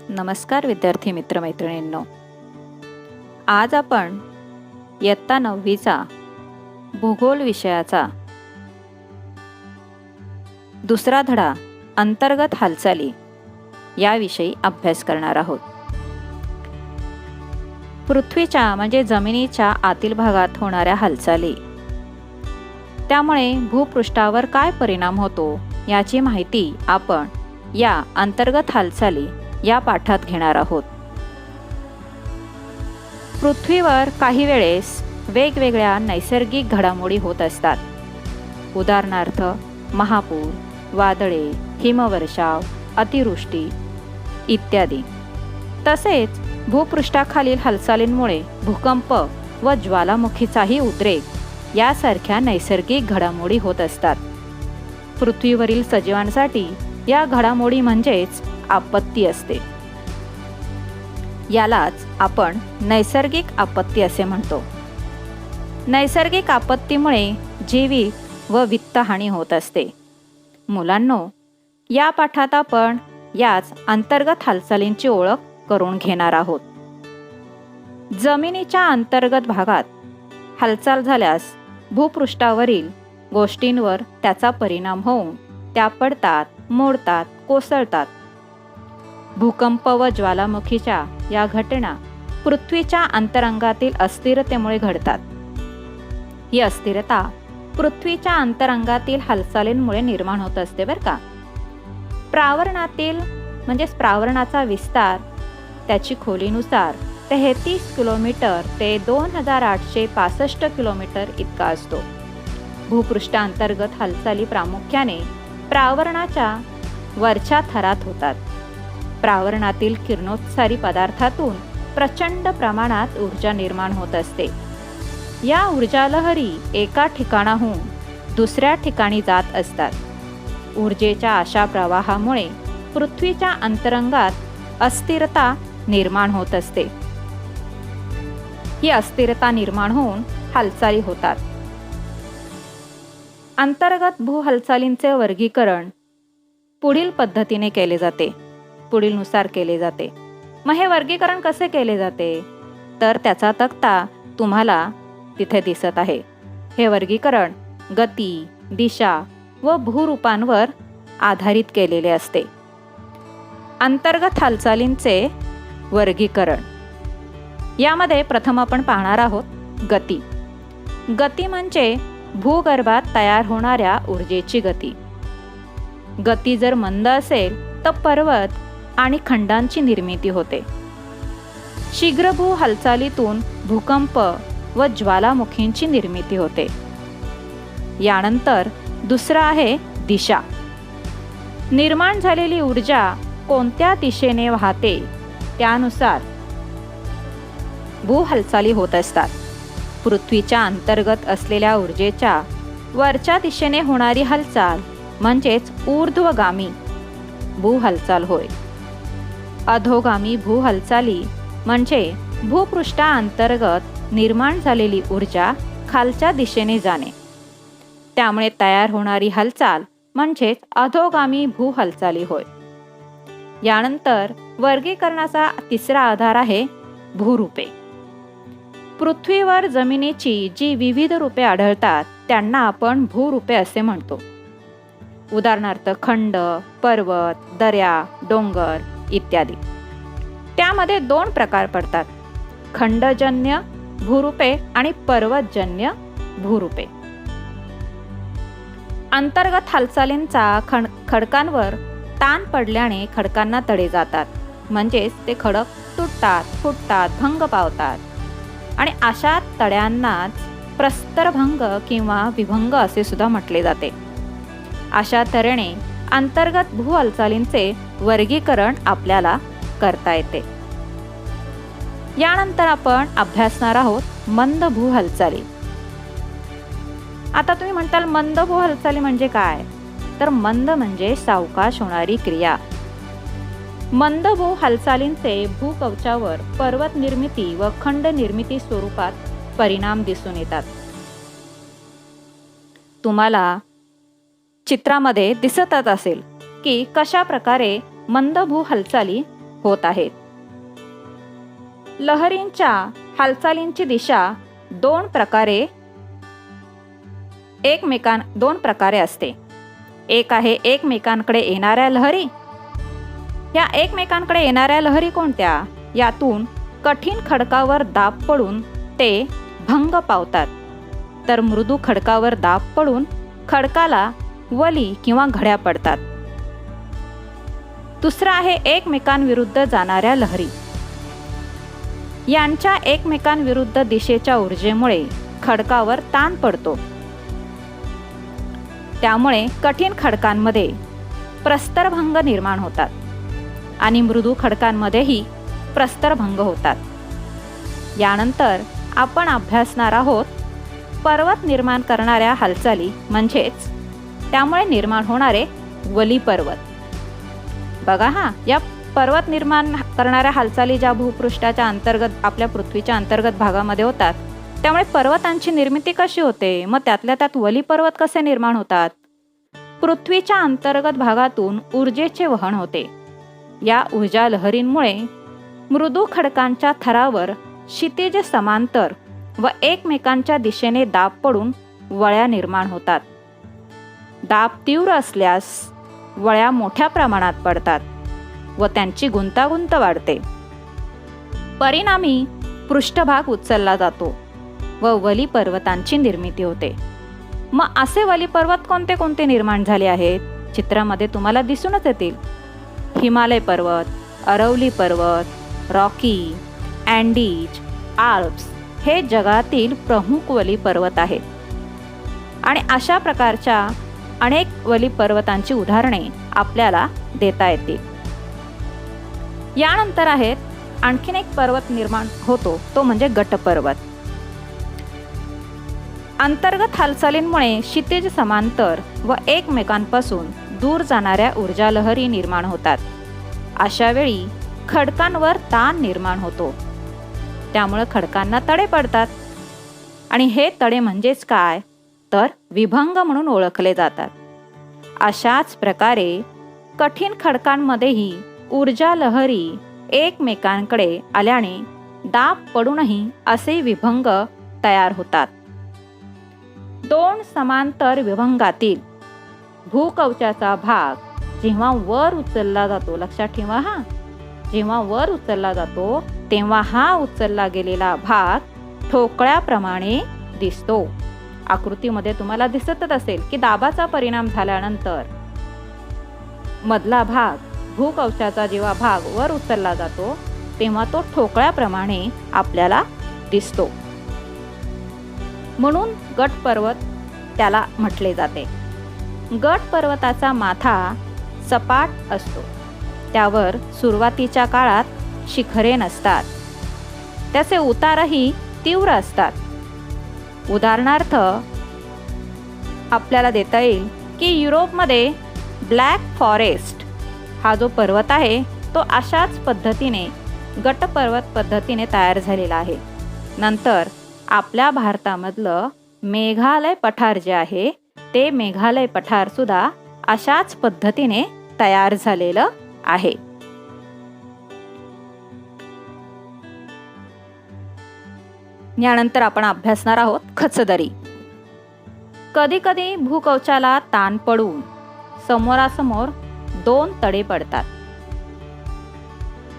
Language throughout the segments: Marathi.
नमस्कार विद्यार्थी मित्रमैत्रिणींनो. आज आपण इयत्ता 9वीचा भूगोल विषयाचा दुसरा धडा अंतर्गत हालचाली याविषयी अभ्यास करणार आहोत. पृथ्वीच्या म्हणजे जमिनीच्या आतील भागात होणाऱ्या हालचाली, त्यामुळे भूपृष्ठावर काय परिणाम होतो याची माहिती आपण या अंतर्गत हालचाली या पाठात घेणार आहोत. पृथ्वीवर काही वेळेस वेगवेगळ्या नैसर्गिक घडामोडी होत असतात. उदाहरणार्थ महापूर, वादळे, हिमवर्षाव, अतिवृष्टी इत्यादी. तसेच भूपृष्ठाखालील हालचालींमुळे भूकंप व ज्वालामुखीचाही उद्रेक यासारख्या नैसर्गिक घडामोडी होत असतात. पृथ्वीवरील सजीवांसाठी या घडामोडी म्हणजेच आपत्ती असते. यालाच आपण नैसर्गिक आपत्ती असे म्हणतो. नैसर्गिक आपत्तीमुळे जीवित व वित्तहानी होत असते. मुलांनो, या पाठात आपण याच अंतर्गत हालचालींची ओळख करून घेणार आहोत. जमिनीच्या अंतर्गत भागात हालचाल झाल्यास भूपृष्ठावरील गोष्टींवर त्याचा परिणाम होऊन त्या पडतात, मोडतात, कोसळतात. भूकंप व ज्वालामुखीच्या या घटना पृथ्वीच्या अंतरंगातील अस्थिरतेमुळे घडतात. ही अस्थिरता पृथ्वीच्या अंतरंगातील हालचालींमुळे निर्माण होत असते बरं का. प्रावरणातील प्रावरणाचा विस्तार त्याची खोलीनुसार 33 किलोमीटर ते 2865 किलोमीटर इतका असतो. भूपृष्ठांतर्गत हालचाली प्रामुख्याने प्रावरणाच्या वरच्या थरात होतात. प्रावरणातील किरणोत्सारी पदार्थातून प्रचंड प्रमाणात ऊर्जा निर्माण होत असते. या ऊर्जा लहरी एका ठिकाणाहून दुसऱ्या ठिकाणी जात असतात. ऊर्जेच्या अशा प्रवाहामुळे पृथ्वीच्या अंतरंगात अस्थिरता निर्माण होत असते. ही अस्थिरता निर्माण होऊन हालचाली होतात. अंतर्गत भू हालचालींचे वर्गीकरण पुढील पद्धतीने केले जाते, पुढीलनुसार केले जाते. मग हे वर्गीकरण कसे केले जाते, तर त्याचा तक्ता तुम्हाला तिथे दिसत आहे. हे वर्गीकरण गती, दिशा व भूरूपांवर आधारित केलेले असते. अंतर्गत हालचालींचे वर्गीकरण यामध्ये प्रथम आपण पाहणार आहोत गती. गती म्हणजे भूगर्भात तयार होणाऱ्या ऊर्जेची गती. गती जर मंद असेल तर पर्वत आणि खंडांची निर्मिती होते. शीघ्रभू हालचालीतून भूकंप व ज्वालामुखींची निर्मिती होते. यानंतर दुसरा आहे दिशा. निर्माण झालेली ऊर्जा कोणत्या दिशेने वाहते त्यानुसार भू हालचाली होत असतात. पृथ्वीच्या अंतर्गत असलेल्या ऊर्जेच्या वरच्या दिशेने होणारी हालचाल म्हणजेच ऊर्ध्वगामी भू हालचाल होय. अधोगामी भू हालचाली म्हणजे भूपृष्ठाअंतर्गत निर्माण झालेली ऊर्जा खालच्या दिशेने जाणे. त्यामुळे तयार होणारी हालचाल म्हणजेच अधोगामी भू हालचाली होय. यानंतर वर्गीकरणाचा तिसरा आधार आहे भूरूपे. पृथ्वीवर जमिनीची जी विविध रूपे आढळतात त्यांना आपण भूरूपे असे म्हणतो. उदाहरणार्थ खंड, पर्वत, दऱ्या, डोंगर इत्यादी. त्यामध्ये 2 प्रकार पडतात, खंडजन्य भूरूपे आणि पर्वतजन्य भूरूपे. अंतर्गत हालचालींचा खडकांवर ताण पडल्याने खडकांना तडे जातात. म्हणजेच ते खडक तुटतात, फुटतात, भंग पावतात आणि अशा तड्यांनाच प्रस्तरभंग किंवा विभंग असे सुद्धा म्हटले जाते. अशा तऱ्हेने अंतर्गत भू हालचालींचे वर्गीकरण आपल्याला करता येते. यानंतर आपण अभ्यासणार आहोत मंद भू हालचाली. आता तुम्ही म्हणताल मंद भू हालचाली म्हणजे काय, तर मंद म्हणजे सावकाश होणारी क्रिया. मंद भू हालचालींचे भूकवचावर पर्वत निर्मिती व खंड निर्मिती स्वरूपात परिणाम दिसून येतात. तुम्हाला चित्रामध्ये दिसतच असेल की कशा प्रकारे मंद भू हालचाली होत आहेत. लहरींच्या हालचालींची दिशा दोन प्रकारे असते. एक आहे एकमेकांकडे येणाऱ्या लहरी. या एकमेकांकडे येणाऱ्या लहरी कोणत्या? यातून कठीण खडकावर दाब पडून ते भंग पावतात, तर मृदू खडकावर दाब पडून खडकाला वली किंवा घड्या पडतात. दुसरा आहे एकमेकांविरुद्ध जाणाऱ्या लहरी. यांच्या एकमेकांविरुद्ध दिशेच्या ऊर्जेमुळे खडकावर ताण पडतो. त्यामुळे कठीण खडकांमध्ये प्रस्तरभंग निर्माण होतात आणि मृदू खडकांमध्येही प्रस्तरभंग होतात. यानंतर आपण अभ्यासणार आहोत पर्वत निर्माण करणाऱ्या हालचाली, म्हणजेच त्यामुळे निर्माण होणारे वली पर्वत. बघा या पर्वत निर्माण करणाऱ्या हालचाली ज्या भूपृष्ठाच्या अंतर्गत आपल्या पृथ्वीच्या अंतर्गत भागामध्ये होतात, त्यामुळे पर्वतांची निर्मिती कशी होते, मग त्यातल्या त्यात वली पर्वत कसे निर्माण होतात? पृथ्वीच्या अंतर्गत भागातून ऊर्जेचे वहन होते. या ऊर्जा लहरींमुळे मृदू खडकांच्या थरावर क्षितिज समांतर व एकमेकांच्या दिशेने दाब पडून वळ्या निर्माण होतात. दाब तीव्र असल्यास वळ्या मोठ्या प्रमाणात पडतात व त्यांची गुंतागुंत वाढते. परिणामी पृष्ठभाग उचलला जातो व वली पर्वतांची निर्मिती होते. मग असे वली पर्वत कोणते कोणते निर्माण झाले आहेत? चित्रामध्ये तुम्हाला दिसूनच येतील. हिमालय पर्वत, अरवली पर्वत, रॉकी, अँडीज, आल्प्स हे जगातील प्रमुख वली पर्वत आहेत. आणि अशा प्रकारच्या अनेक वली पर्वतांची उदाहरणे आपल्याला देता येतील. यानंतर आहेत आणखीन एक पर्वत निर्माण होतो, तो म्हणजे गटपर्वत. अंतर्गत हालचालींमुळे क्षितिज समांतर व एकमेकांपासून दूर जाणाऱ्या ऊर्जा लहरी निर्माण होतात. अशा वेळी खडकांवर ताण निर्माण होतो. त्यामुळे खडकांना तडे पडतात आणि हे तडे म्हणजेच काय, तर विभंग म्हणून ओळखले जातात. अशाच प्रकारे कठीण खडकांमध्येही ऊर्जा लहरी एकमेकांकडे आल्याने दाब पडूनही असे विभंग तयार होतात. दोन समांतर विभंगातील भूकवचाचा भाग जेव्हा वर उचलला जातो, लक्षात ठेवा जेव्हा वर उचलला जातो तेव्हा हा उचलला गेलेला भाग ठोकळ्याप्रमाणे दिसतो. आकृतीमध्ये तुम्हाला दिसतच असेल की दाबाचा परिणाम झाल्यानंतर मधला भाग, भूकवचाचा जेव्हा भाग वर उचलला जातो तेव्हा तो ठोकळ्याप्रमाणे आपल्याला दिसतो. म्हणून गट पर्वत त्याला म्हटले जाते. गट पर्वताचा माथा सपाट असतो. त्यावर सुरुवातीच्या काळात शिखरे नसतात. त्याचे उतारही तीव्र असतात. उदाहरणार्थ आपल्याला देता येईल की युरोपमध्ये ब्लॅक फॉरेस्ट हा जो पर्वत आहे तो अशाच पद्धतीने गटपर्वत पद्धतीने तयार झालेला आहे. नंतर आपल्या भारतामधलं मेघालय पठार जे आहे ते मेघालय पठार सुद्धा अशाच पद्धतीने तयार झालेलं आहे. यानंतर आपण अभ्यासणार आहोत खचदरी. कधी कधी भूकवचाला ताण पडून समोरासमोर दोन तडे पडतात.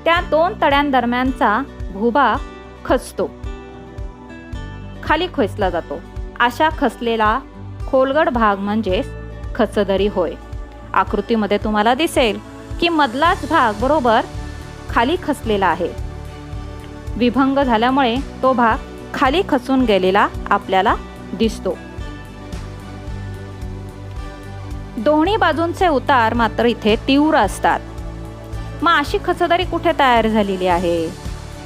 त्या दोन तड्यांदरम्यानचा भूभाग खचतो, खाली खेचला जातो. अशा खचलेला खोलगट भाग म्हणजेच खचदरी होय. आकृतीमध्ये तुम्हाला दिसेल की मधलाच भाग बरोबर खाली खचलेला आहे. विभंग झाल्यामुळे तो भाग खाली खचून गेलेला आपल्याला दिसतो. दोन्ही बाजूंचे उतार मात्र इथे तीव्र असतात. मग अशी खचदरी कुठे तयार झालेली आहे,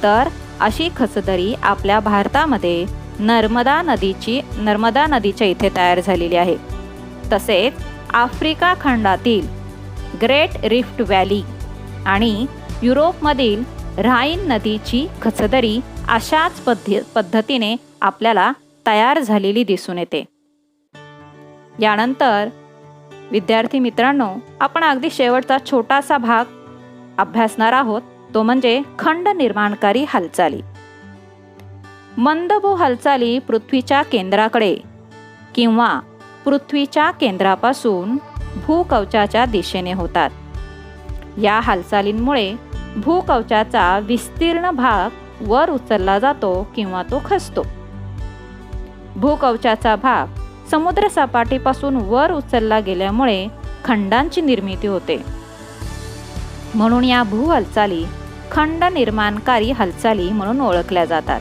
तर अशी खचदरी आपल्या भारतामध्ये नर्मदा नदीच्या इथे तयार झालेली आहे. तसेच आफ्रिका खंडातील ग्रेट रिफ्ट व्हॅली आणि युरोपमधील ऱ्हाइन नदीची खचदरी अशाच पद्धतीने आपल्याला तयार झालेली दिसून येते. यानंतर विद्यार्थी मित्रांनो, आपण अगदी शेवटचा छोटासा भाग अभ्यासणार आहोत, तो म्हणजे खंड निर्माणकारी हालचाली. मंद भू हालचाली पृथ्वीच्या केंद्राकडे किंवा पृथ्वीच्या केंद्रापासून भूकवचाच्या दिशेने होतात. या हालचालींमुळे भूकवचाचा विस्तीर्ण भाग वर उचलला जातो किंवा तो खचतो. भूकवचाचा भाग समुद्रसपाटीपासून वर उचलला गेल्यामुळे खंडांची निर्मिती होते. म्हणून या भूहालचाली खंड निर्माणकारी हालचाली म्हणून ओळखल्या जातात.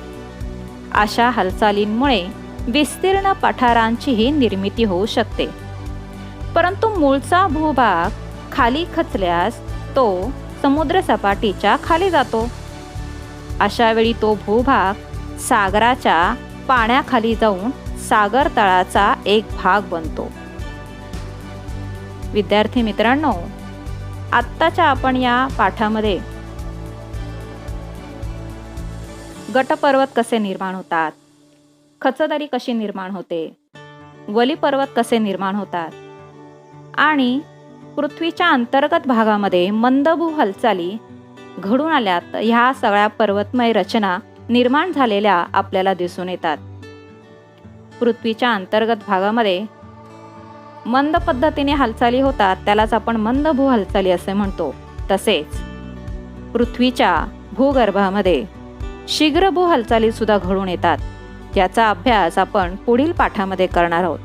अशा हालचालींमुळे विस्तीर्ण पठारांचीही निर्मिती होऊ शकते. परंतु मूळचा भूभाग खाली खचल्यास तो समुद्रसपाटीच्या खाली जातो. अशा वेळी तो भूभाग सागराच्या पाण्याखाली जाऊन सागर तळाचा एक भाग बनतो. विद्यार्थी मित्रांनो, आत्ताच्या आपण या पाठामध्ये गटपर्वत कसे निर्माण होतात, खचदरी कशी निर्माण होते, वली पर्वत कसे निर्माण होतात आणि पृथ्वीच्या अंतर्गत भागामध्ये मंदभू हालचाली घडून आल्यात, ह्या सगळ्या पर्वतमय रचना निर्माण झालेल्या आपल्याला दिसून येतात. पृथ्वीच्या अंतर्गत भागामध्ये मंद पद्धतीने हालचाली होतात, त्यालाच आपण मंदभू हालचाली असे म्हणतो. तसेच पृथ्वीच्या भूगर्भामध्ये शीघ्रभू हालचाली सुद्धा घडून येतात, याचा अभ्यास आपण पुढील पाठामध्ये करणार आहोत.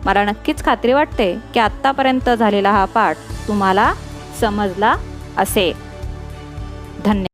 मला नक्कीच खात्री वाटते की आत्तापर्यंत झालेला हा पाठ तुम्हाला समजला असेल. धन्यवाद.